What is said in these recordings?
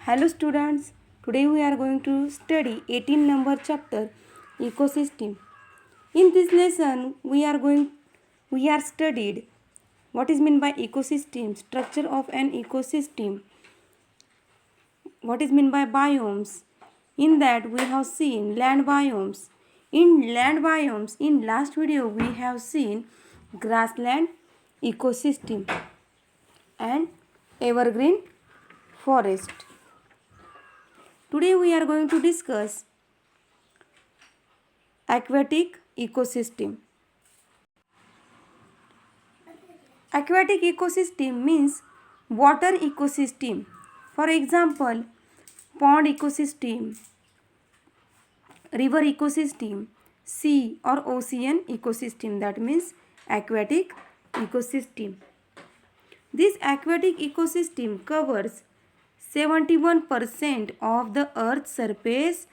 Hello students, today we are going to study 18 number chapter ecosystem. In this lesson we are studied what is meant by ecosystem, structure of an ecosystem, what is meant by biomes. In that we have seen land biomes. In land biomes, in last video we have seen grassland ecosystem and evergreen forest. Today we are going to discuss aquatic ecosystem. Aquatic ecosystem means water ecosystem. For example, pond ecosystem, river ecosystem, sea or ocean ecosystem. That means aquatic ecosystem. This aquatic ecosystem covers 71% of the earth's surface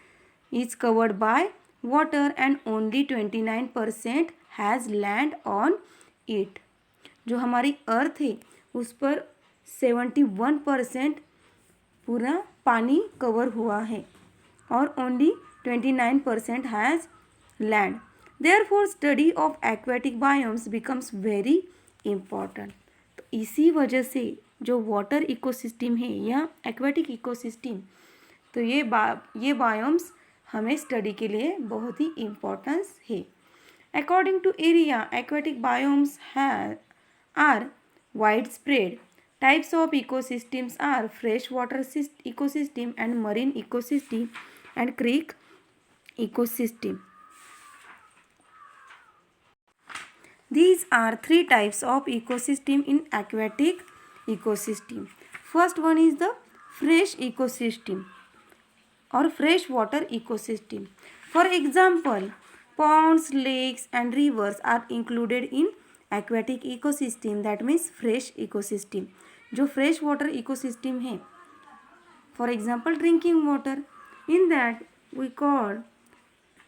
is covered by water and only 29% has land on it. जो हमारी अर्थ है उस पर 71% पूरा पानी cover हुआ है और only 29% has land. Therefore study of aquatic biomes becomes very important. तो इसी वजह से जो वाटर इकोसिस्टम है या एक्वेटिक इकोसिस्टम, तो ये बायोम्स हमें स्टडी के लिए बहुत ही इम्पोर्टेंस है. According to area, aquatic biomes are widespread. Types of ecosystems are freshwater ecosystem and marine ecosystem and creek ecosystem. These are three types of ecosystem in aquatic ecosystem. First one is the fresh ecosystem or freshwater ecosystem. For example, ponds, lakes and rivers are included in aquatic ecosystem. That means fresh ecosystem. जो fresh water ecosystem है, for example drinking water, in that we call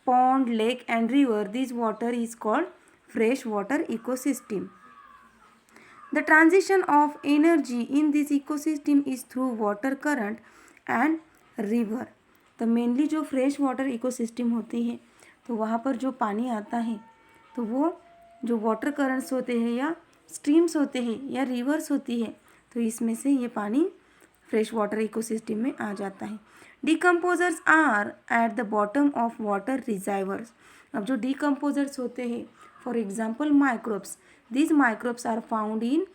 pond, lake and river. This water is called fresh water ecosystem. The transition of energy in this ecosystem is through water current and river. तो mainly जो fresh water ecosystem होती है तो वहाँ पर जो पानी आता है तो वो जो वाटर करंट्स होते हैं या स्ट्रीम्स होते हैं या रिवर्स होती है तो इसमें से ये पानी फ्रेश वाटर इकोसिस्टम में आ जाता है. Decomposers are at the bottom of water reservoirs. अब जो डिकम्पोजर्स होते हैं, for example microbes, this microbes are found in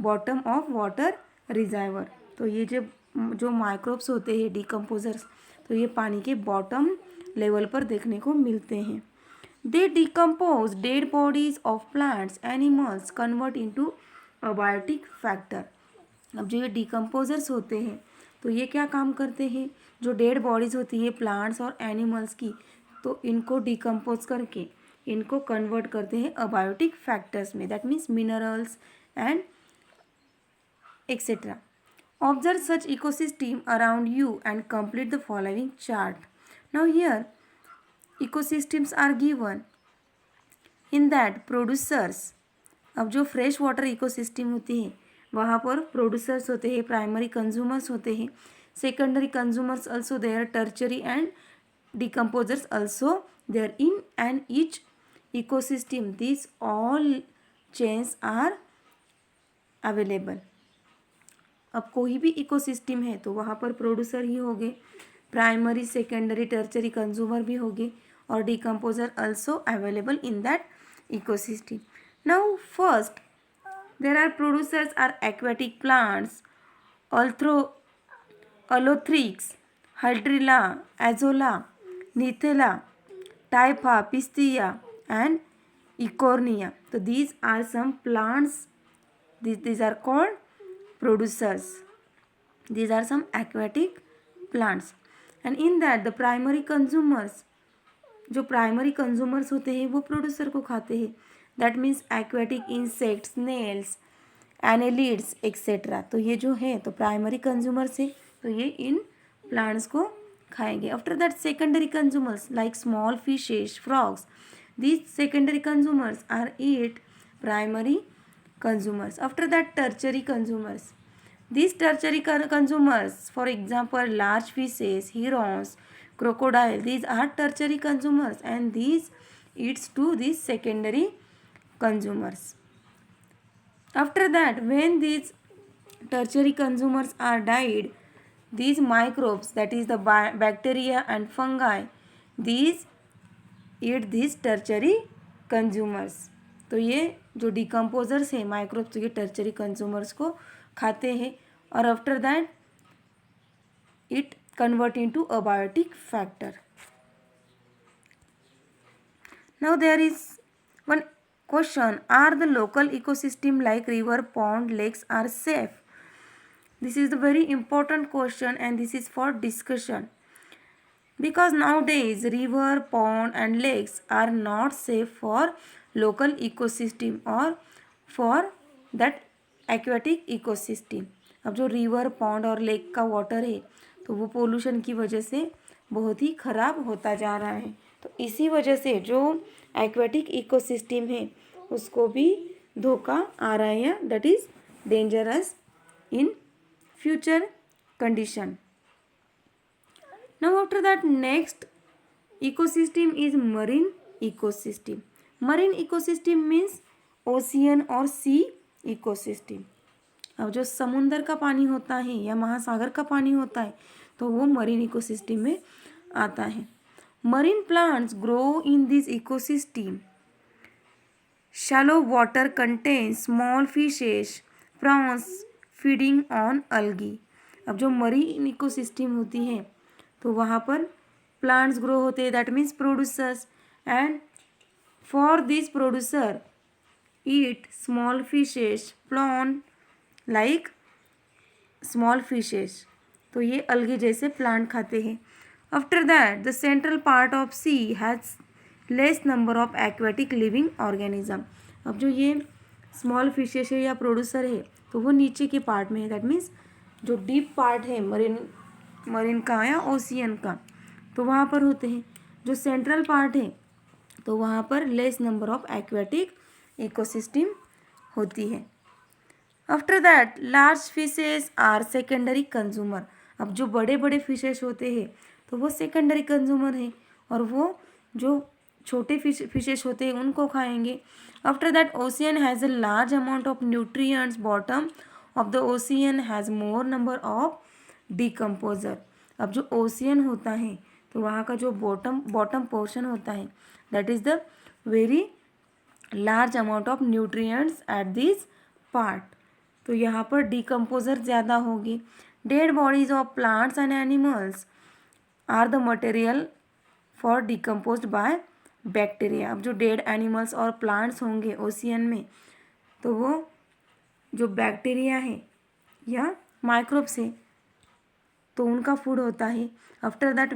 bottom of water reservoir. तो ये जो माइक्रोब्स होते हैं डिकम्पोजर्स, तो ये पानी के बॉटम लेवल पर देखने को मिलते हैं. दे decompose dead bodies of plants, animals, convert into abiotic factor. अब जो ये डिकम्पोजर्स होते हैं तो ये क्या काम करते हैं, जो डेड बॉडीज़ होती है प्लांट्स और एनिमल्स की, तो इनको डिकम्पोज करके इनको कन्वर्ट करते हैं अबायोटिक फैक्टर्स में. That means minerals and etcetera. Observe such ecosystem around you and complete the following chart. Now here ecosystems are given. In that producers, अब जो फ्रेश वाटर इकोसिस्टम होती है वहाँ पर प्रोड्यूसर्स होते हैं, प्राइमरी कंज्यूमर्स होते हैं, secondary consumers also there, tertiary and decomposers also there. In and each ecosystem these all chains are available. अब कोई भी इकोसिस्टम है तो वहाँ पर प्रोड्यूसर ही होंगे, प्राइमरी, सेकेंडरी, टर्चरी कंज्यूमर भी होंगे और decomposer also available in that ecosystem. Now first there are producers are aquatic plants, Ulothrix, Hydrilla, Azolla, Nitella, Typha, Pistia and Eichhornia. तो these are some plants, these are called producers. These are some aquatic plants. And in that the primary consumers, जो primary consumers होते हैं वो producer को खाते हैं. That means aquatic insects, snails, annelids etcetera. तो ये जो है तो प्राइमरी कंज्यूमर्स है तो ये इन प्लांट्स को खाएंगे. After that secondary consumers like small fishes, frogs, these secondary consumers are eat primary consumers. After that tertiary consumers, These tertiary consumers, for example, large fishes, herons, crocodile, these are tertiary consumers and these eats to these secondary consumers. After that, when these tertiary consumers are died, these microbes, that is the bacteria and fungi, these eat these tertiary consumers. तो ये जो decomposers है microbes, तो ये tertiary consumers को खाते हैं और after that it convert into abiotic factor. Now there is one question: are the local ecosystem like river, pond, lakes are safe? This is the very important question and this is for discussion, because nowadays river, pond and lakes are not safe for local ecosystem or for that aquatic ecosystem. अब जो river, pond और lake का water है तो वो pollution की वजह से बहुत ही ख़राब होता जा रहा है. तो इसी वजह से जो एक्वेटिक इकोसिस्टम है उसको भी धोखा आ रहा है, that is dangerous in future condition. Now after that, next ecosystem is marine ecosystem. Marine ecosystem means ocean or sea ecosystem. अब जो समुंदर का पानी होता है या महासागर का पानी होता है तो वो मरीन इकोसिस्टम में आता है. Marine plants grow in this ecosystem. Shallow water contains small fishes, prawns feeding on algae. अब जो मरीन इकोसिस्टम होती है तो वहाँ पर प्लांट्स ग्रो होते हैं, that means producers, and for this producer eat small fishes, prawn like small fishes. तो ये अलगे जैसे प्लांट खाते हैं. After that the central part of sea has less number of aquatic living organism. अब जो ये स्मॉल फिशेस है या प्रोड्यूसर है तो वो नीचे के पार्ट में है, दैट मीन्स जो डीप पार्ट है मरीन का या ओशियन का तो वहाँ पर होते हैं. जो सेंट्रल पार्ट है तो वहाँ पर less number of aquatic ecosystem होती है. After that large fishes are secondary consumer. अब जो बड़े बड़े फिशेस होते हैं तो वो सेकेंडरी कंज्यूमर है और वो जो छोटे फिशेस होते हैं उनको खाएंगे. After that ocean has a large amount of nutrients. Bottom of the ocean has more number of decomposer. अब जो ओशियन होता है तो वहाँ का जो बॉटम पोर्शन होता है that is the very large amount of nutrients at this part. तो यहाँ पर डिकम्पोजर ज़्यादा होगी. Dead bodies of plants and animals are the material for decomposed by bacteria. अब जो डेड एनिमल्स और प्लांट्स होंगे ओशियन में तो वो जो बैक्टीरिया है या माइक्रोब्स है तो उनका फूड होता है. After that